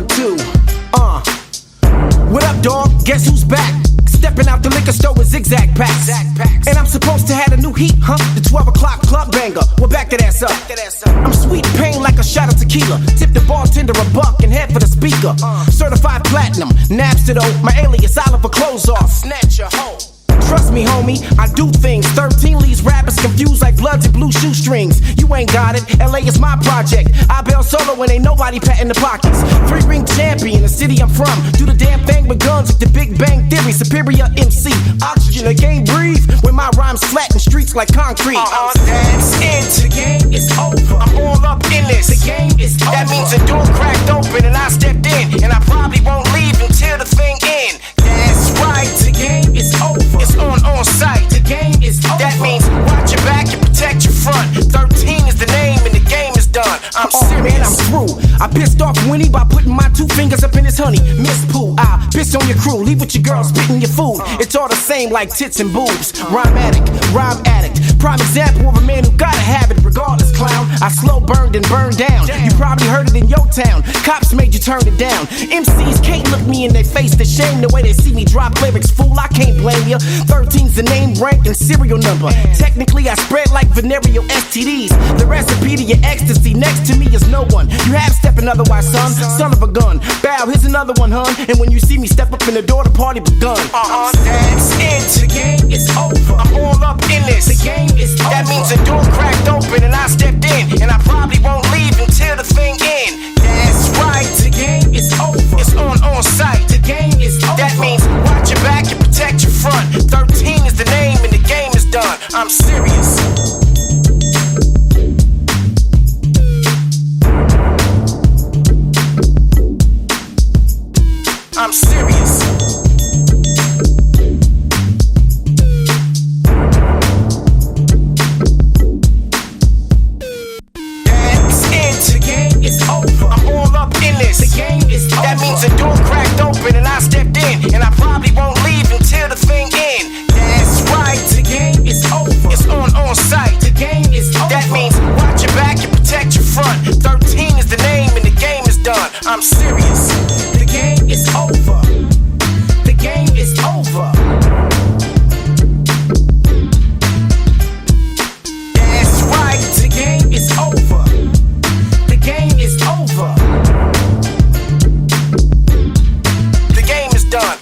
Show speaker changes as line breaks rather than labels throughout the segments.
1, 2. What up, dog? Guess who's back? Stepping out the liquor store with zigzag packs. And I'm supposed to have a new heat, huh? The 12 o'clock club banger. Well, back that ass up. I'm sweet pain like a shot of tequila. Tip the bartender a buck and head for the speaker. Certified platinum, Napster though. My alias, Oliver, clothes off. Snatch your hoe. Trust me, homie, I do things. 13 leads rappers confused like bloods and blue shoestrings. You ain't got it, LA is my project. I bail solo when ain't nobody patting the pockets. 3-ring champion, the city I'm from. Do the damn thing with guns like the Big Bang Theory. Superior MC, oxygen, I can't breathe when my rhymes flatten streets like concrete. That's it, the game is over. I'm all up in this, the game is over. That means the door cracked open and I stepped in. And I probably won't leave until the thing ends. That's right, the game is over. It's on site, the game is over. That means watch your back and protect your front. 13 is the name and the game is done. I'm serious, man, I'm through. I pissed off Winnie by putting my 2 fingers up in his honey. Miss Pooh, I pissed on your crew. Leave with your girl spitting your food. It's all the same like tits and boobs. Rhyme addict. Prime example of a man who gotta have it regardless, clown. I slow burned and burned down. You probably heard it in your town. Cops made you turn it down. MCs can't look me in their face to shame the way they see me drop lyrics. Fool, I can't blame ya. 13's the name, rank, and serial number. Technically, I spread like venereal STDs. The recipe to your ecstasy next to me is no one. You have stepping otherwise, son of a gun. Bow, here's another one, hun. And when you see me step up in the door, the party begun. That's it, the game is over. I'm all up in this, the game is over. That means the door cracked open and I stepped in. And I probably won't leave until the thing ends. That's right, the game is over. It's on site, the game is over. That means watch your back and protect your front. 13 is the name and the game is done. I'm serious. I'm serious. That's it, the game is over. I'm all up in this, the game is over. That means the door cracked open and I stepped in. And I probably won't leave until the thing ends. That's right, the game is over. It's on site, the game is over. That means watch your back and protect your front. 13 is the name and the game is done. I'm serious. The game is over. The game is over. That's right, the game is over. The game is over. The game is done.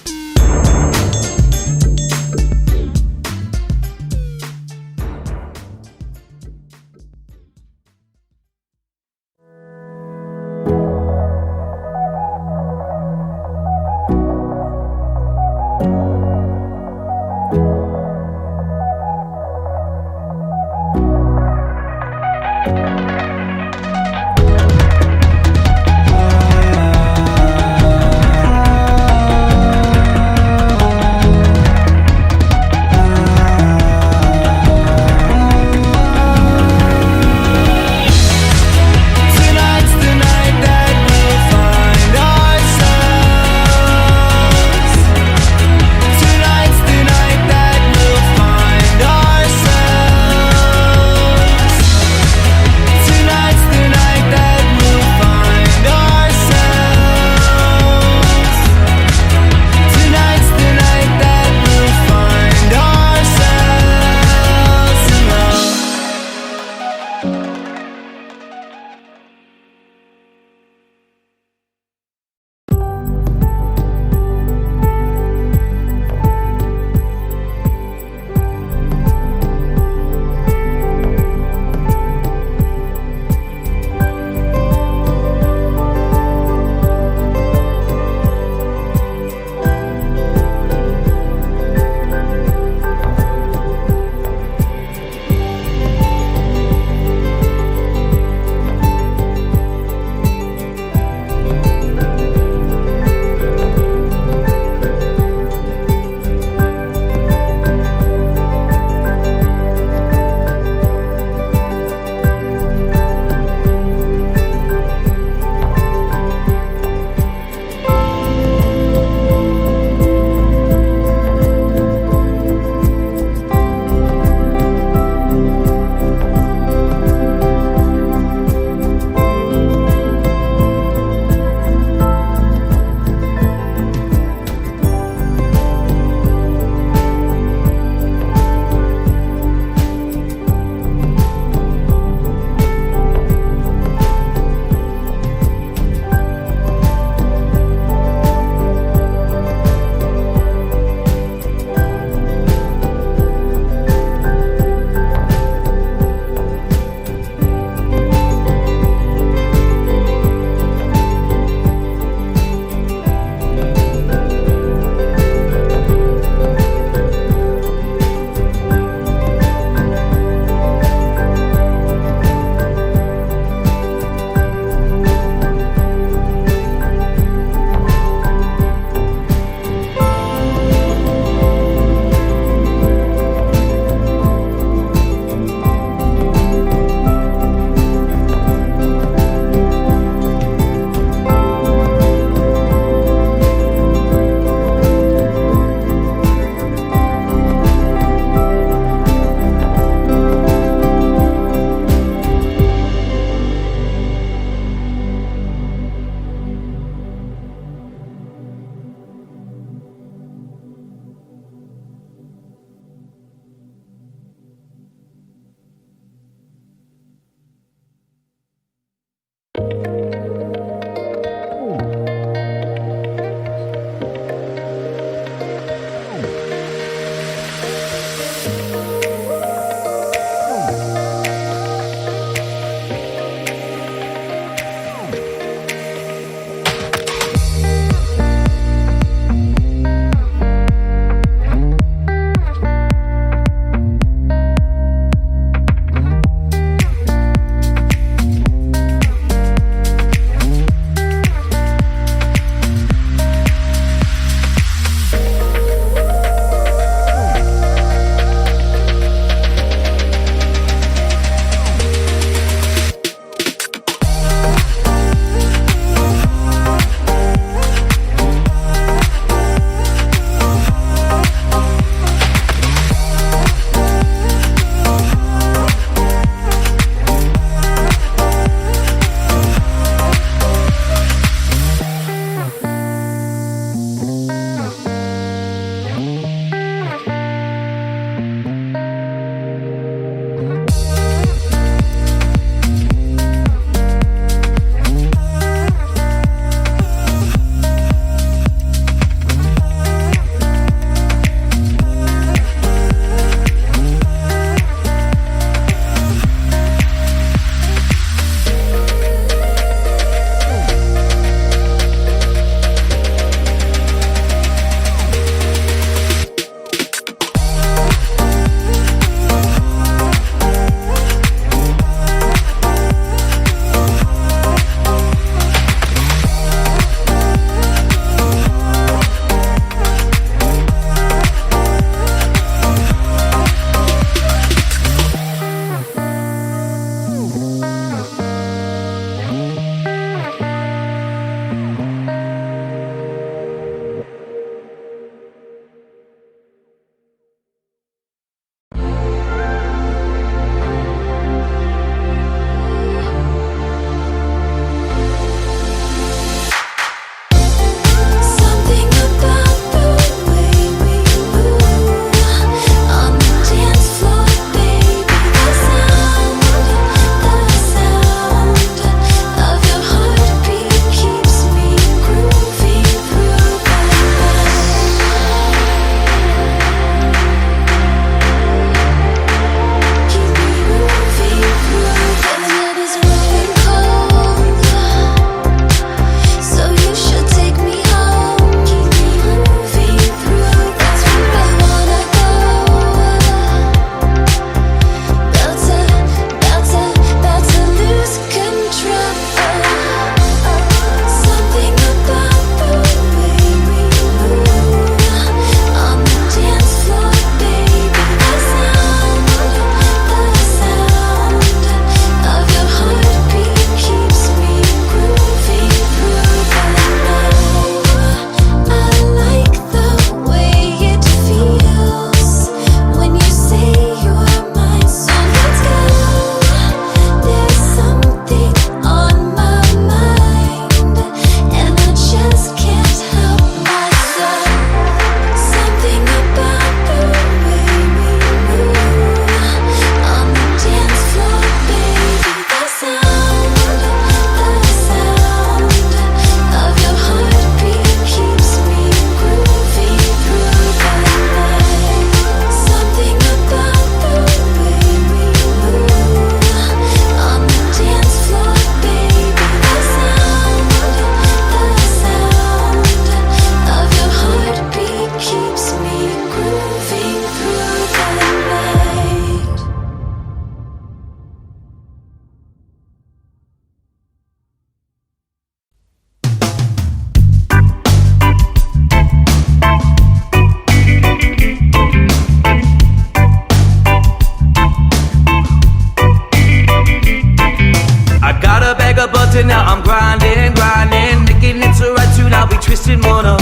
grinding, grinding, making it so right soon I'll be twisting one up.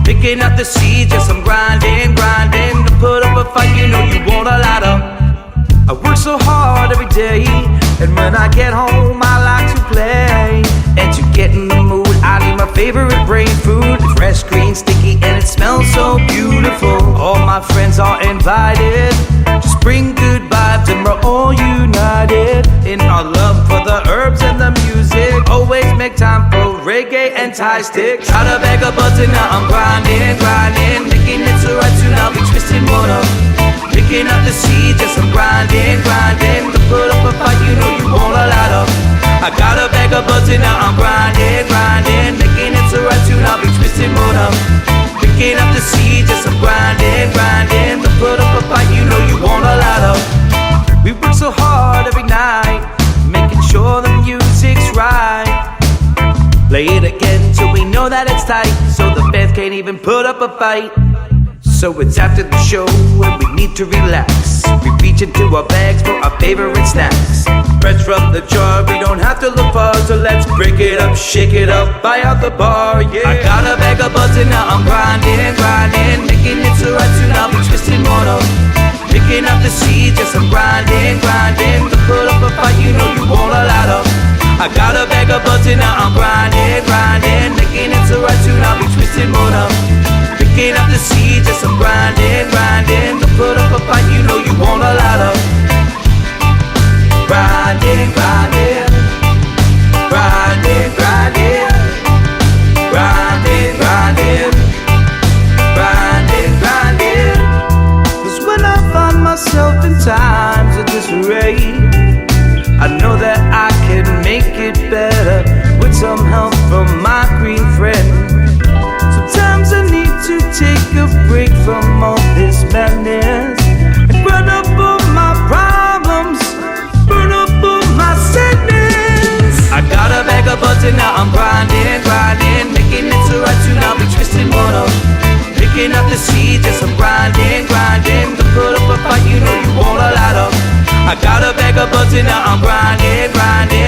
Picking up the seeds, yes, I'm grinding, grinding. To put up a fight, you know you want a lot of. I work so hard every day, and when I get home, I like to play. And to get in the mood, I need my favorite brain food. Fresh, green, sticky, and it smells so beautiful. All my friends are invited. Just bring good vibes, and we're all united in our love for the herbs and the music. Always make time for reggae and Thai sticks. Got a bag of buds and now I'm grinding, grinding, making it so right soon I'll be twisting one up. Picking up the seeds, yes, I'm grinding, grinding. To put up a fight, you know you want a lot of. I got a bag of buds and now I'm grinding, grinding, making it so right soon I'll be twisting one up. Picking up the seeds, yes, I'm grinding, grinding. To put up a fight, you know you want a lot of. We work so hard every night, making sure the music's right. Play it again till we know that it's tight, so the fans can't even put up a fight. So it's after the show and we need to relax. We reach into our bags for our favorite snacks. Fresh from the jar, we don't have to look far. So let's break it up, shake it up, buy out the bar, yeah. I got a bag of buds and now I'm grinding, grinding, making it so right soon I'll be twisting one up. Picking up the seeds, yes, I'm grinding, grinding. To put up a fight, you know you want a lot of. I got a bag of buds and now I'm grinding, grinding, making it so right soon I'll be twisting one up. Picking up the seeds, yes, I'm grinding, grinding. To put up a fight, you know you want a lot of. Grinding, grinding, grinding, grinding, grinding, grinding, grinding, grinding. 'Cause when I find myself in times of disarray, I know that I can make it better with some help from my green friend. Sometimes I need to take a break from all this madness and burn up all my problems, burn up all my sadness. I got a bag of buds and now I'm grinding, grinding, making it so right soon I'll be twisting one up. Picking up the seeds, yes, I'm grinding, grinding. To put up a fight, you know you want a lot of. I got a bag of buds and now I'm grinding, grinding.